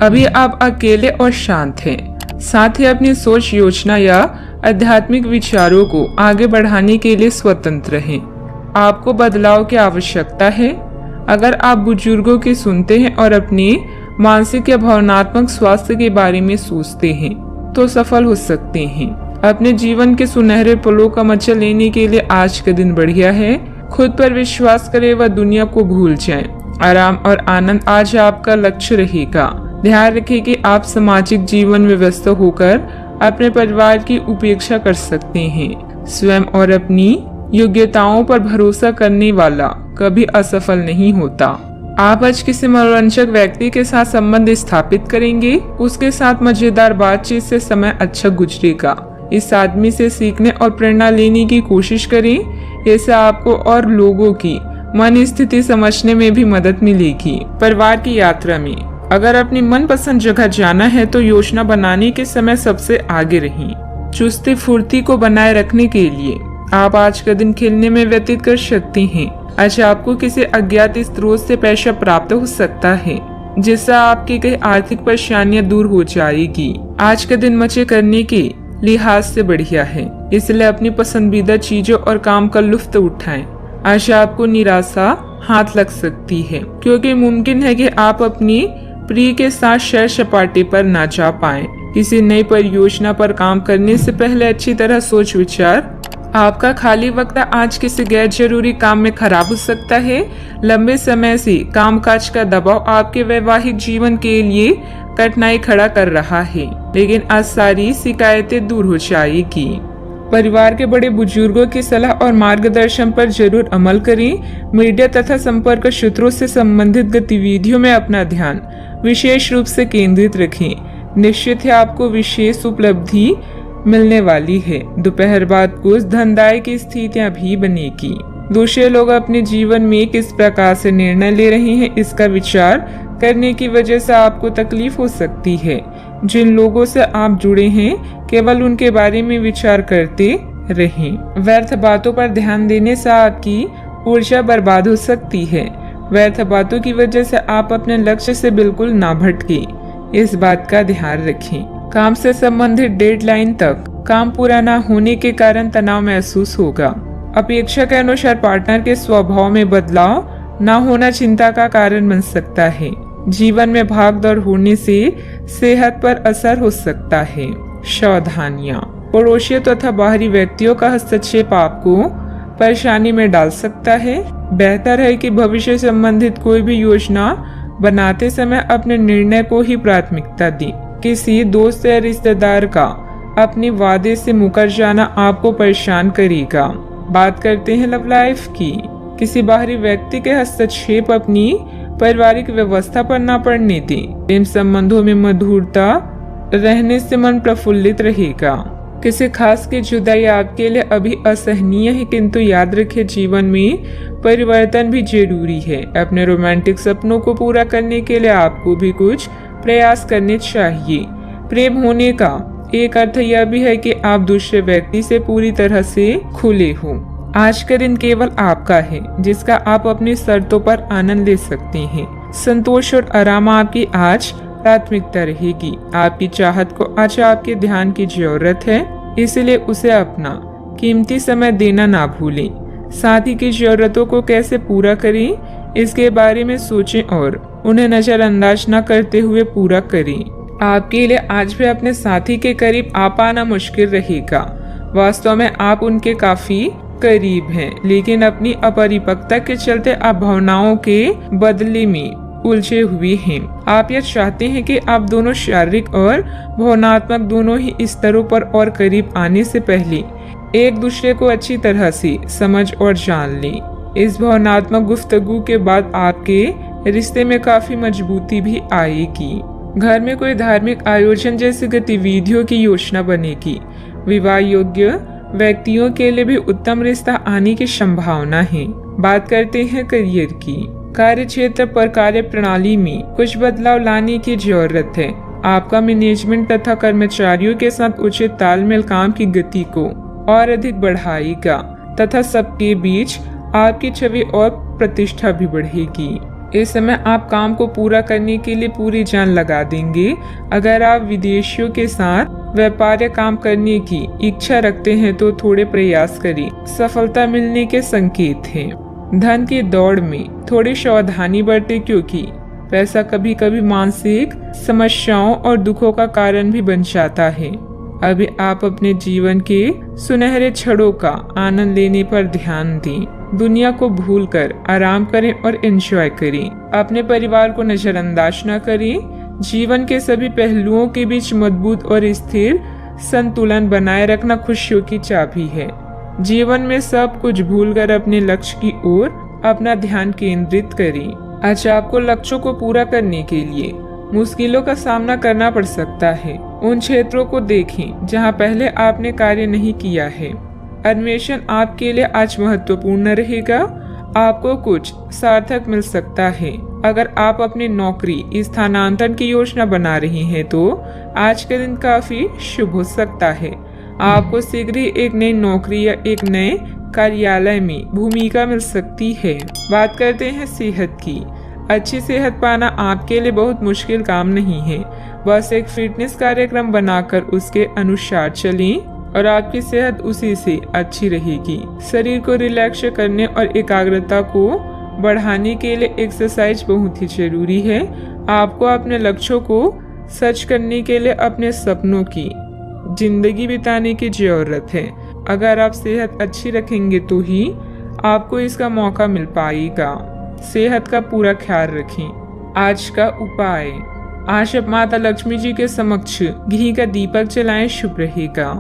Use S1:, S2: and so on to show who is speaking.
S1: अभी आप अकेले और शांत हैं। साथ ही अपनी सोच, योजना या आध्यात्मिक विचारों को आगे बढ़ाने के लिए स्वतंत्र हैं। आपको बदलाव की आवश्यकता है। अगर आप बुजुर्गों की सुनते हैं और अपने मानसिक या भावनात्मक स्वास्थ्य के बारे में सोचते हैं तो सफल हो सकते हैं। अपने जीवन के सुनहरे पलों का मजा लेने के लिए आज का दिन बढ़िया है। खुद पर विश्वास करें व दुनिया को भूल जाएं। आराम और आनंद आज आपका लक्ष्य रहेगा। ध्यान रखें कि आप सामाजिक जीवन में व्यस्त होकर अपने परिवार की उपेक्षा कर सकते हैं। स्वयं और अपनी योग्यताओं पर भरोसा करने वाला कभी असफल नहीं होता। आप आज किसी मनोरंजक व्यक्ति के साथ संबंध स्थापित करेंगे। उसके साथ मजेदार बातचीत से समय अच्छा गुजरेगा। इस आदमी से सीखने और प्रेरणा लेने की कोशिश करें। इससे आपको और लोगों की मन स्थिति समझने में भी मदद मिलेगी। परिवार की यात्रा में अगर अपनी मनपसंद जगह जाना है तो योजना बनाने के समय सबसे आगे रहें। चुस्ती फुर्ती को बनाए रखने के लिए आप आज का दिन खेलने में व्यतीत कर सकते हैं। आज आपको किसी अज्ञात स्रोत से पैसा प्राप्त हो सकता है, जिससे आपकी कई आर्थिक परेशानियां दूर हो जाएगी। आज का दिन मजे करने के लिहाज से बढ़िया है, इसलिए अपनी पसंदीदा चीजों और काम का लुत्फ उठाएं। आज आपको निराशा हाथ लग सकती है, क्योंकि मुमकिन है कि आप अपनी प्रिय के साथ सैर सपाटे पर ना जा पाएं। किसी नई परियोजना पर काम करने से पहले अच्छी तरह सोच विचार। आपका खाली वक्त आज किसी गैर जरूरी काम में खराब हो सकता है। लंबे समय से कामकाज का दबाव आपके वैवाहिक जीवन के लिए कठिनाई खड़ा कर रहा है, लेकिन आज सारी शिकायतें दूर हो जाएगी। परिवार के बड़े बुजुर्गों की सलाह और मार्गदर्शन पर जरूर अमल करें। मीडिया तथा संपर्क सूत्रों से संबंधित गतिविधियों में अपना ध्यान विशेष रूप से केंद्रित रखें। निश्चित है आपको विशेष उपलब्धि मिलने वाली है। दोपहर बाद कुछ धनदायी की स्थितियां भी बनेगी। दूसरे लोग अपने जीवन में किस प्रकार से निर्णय ले रहे हैं, इसका विचार करने की वजह से आपको तकलीफ हो सकती है। जिन लोगों से आप जुड़े हैं केवल उनके बारे में विचार करते रहें। व्यर्थ बातों पर ध्यान देने से आपकी ऊर्जा बर्बाद हो सकती है। व्यर्थ बातों की वजह से आप अपने लक्ष्य से बिल्कुल ना भटके, इस बात का ध्यान रखें। काम से संबंधित डेडलाइन तक काम पूरा न होने के कारण तनाव महसूस होगा। अपेक्षा के अनुसार पार्टनर के स्वभाव में बदलाव न होना चिंता का कारण बन सकता है। जीवन में भाग दौड़ होने से सेहत पर असर हो सकता है। सावधानियां। पड़ोसियों तथा बाहरी व्यक्तियों का हस्तक्षेप आपको परेशानी में डाल सकता है। बेहतर है कि भविष्य संबंधित कोई भी योजना बनाते समय अपने निर्णय को ही प्राथमिकता दें। किसी दोस्त या रिश्तेदार का अपने वादे से मुकर जाना आपको परेशान करेगा। बात करते हैं लव लाइफ की। किसी बाहरी व्यक्ति के हस्तक्षेप अपनी पारिवारिक व्यवस्था पर न पड़ने दें। प्रेम संबंधों में मधुरता रहने से मन प्रफुल्लित रहेगा। किसी खास की जुदाई आपके लिए अभी असहनीय है, किंतु याद रखें जीवन में परिवर्तन भी जरूरी है। अपने रोमांटिक सपनों को पूरा करने के लिए आपको भी कुछ प्रयास करने चाहिए। प्रेम होने का एक अर्थ यह भी है कि आप दूसरे व्यक्ति से पूरी तरह से खुले हो। आज का दिन केवल आपका है, जिसका आप अपनी शर्तों पर आनंद ले सकते हैं। संतोष और आराम आपकी आज प्राथमिकता रहेगी। आपकी चाहत को आज आपके ध्यान की जरूरत है, इसलिए उसे अपना कीमती समय देना ना भूलें। साथी की जरूरतों को कैसे पूरा करें, इसके बारे में सोचें और उन्हें नजरअंदाज न करते हुए पूरा करें। आपके लिए आज भी अपने साथी के करीब आ पाना मुश्किल रहेगा। वास्तव में आप उनके काफी करीब हैं, लेकिन अपनी अपरिपक्वता के चलते आप भावनाओं के बदले में उलझे हुए हैं। आप यह चाहते हैं कि आप दोनों शारीरिक और भावनात्मक दोनों ही स्तरों पर और करीब आने से पहले एक दूसरे को अच्छी तरह से समझ और जान लें। इस भावनात्मक गुफ्तगू के बाद आपके रिश्ते में काफी मजबूती भी आएगी। घर में कोई धार्मिक आयोजन जैसी गतिविधियों की योजना बनेगी। विवाह योग्य व्यक्तियों के लिए भी उत्तम रिश्ता आने की संभावना है। बात करते हैं करियर की। कार्य क्षेत्र पर कार्य प्रणाली में कुछ बदलाव लाने की जरूरत है। आपका मैनेजमेंट तथा कर्मचारियों के साथ उचित तालमेल काम की गति को और अधिक बढ़ाएगा तथा सबके बीच आपकी छवि और प्रतिष्ठा भी बढ़ेगी। इस समय आप काम को पूरा करने के लिए पूरी जान लगा देंगे। अगर आप विदेशियों के साथ व्यापार या काम करने की इच्छा रखते हैं तो थोड़े प्रयास करें, सफलता मिलने के संकेत हैं। धन की दौड़ में थोड़ी सावधानी बरतें, क्योंकि पैसा कभी कभी मानसिक समस्याओं और दुखों का कारण भी बन जाता है। अभी आप अपने जीवन के सुनहरे क्षणों का आनंद लेने पर ध्यान दें। दुनिया को भूलकर आराम करें और एंजॉय करें। अपने परिवार को नजरअंदाज न करें। जीवन के सभी पहलुओं के बीच मजबूत और स्थिर संतुलन बनाए रखना खुशियों की चाबी है। जीवन में सब कुछ भूलकर अपने लक्ष्य की ओर अपना ध्यान केंद्रित करें। आज आपको लक्ष्यों को पूरा करने के लिए मुश्किलों का सामना करना पड़ सकता है। उन क्षेत्रों को देखें जहां पहले आपने कार्य नहीं किया है। अन्वेषण आपके लिए आज महत्वपूर्ण रहेगा। आपको कुछ सार्थक मिल सकता है। अगर आप अपनी नौकरी स्थानांतरण की योजना बना रहे हैं तो आज का दिन काफी शुभ हो सकता है। आपको शीघ्र ही एक नई नौकरी या एक नए कार्यालय में भूमिका मिल सकती है। बात करते हैं सेहत की। अच्छी सेहत पाना आपके लिए बहुत मुश्किल काम नहीं है। बस एक फिटनेस कार्यक्रम बनाकर उसके अनुसार चलें और आपकी सेहत उसी से अच्छी रहेगी। शरीर को रिलैक्स करने और एकाग्रता को बढ़ाने के लिए एक्सरसाइज बहुत ही जरूरी है। आपको अपने लक्ष्यों को सच करने के लिए अपने सपनों की जिंदगी बिताने की जरूरत है। अगर आप सेहत अच्छी रखेंगे तो ही आपको इसका मौका मिल पाएगा। सेहत का पूरा ख्याल रखें। आज का उपाय, आज आप माता लक्ष्मी जी के समक्ष घी का दीपक जलाएं, शुभ रहेगा।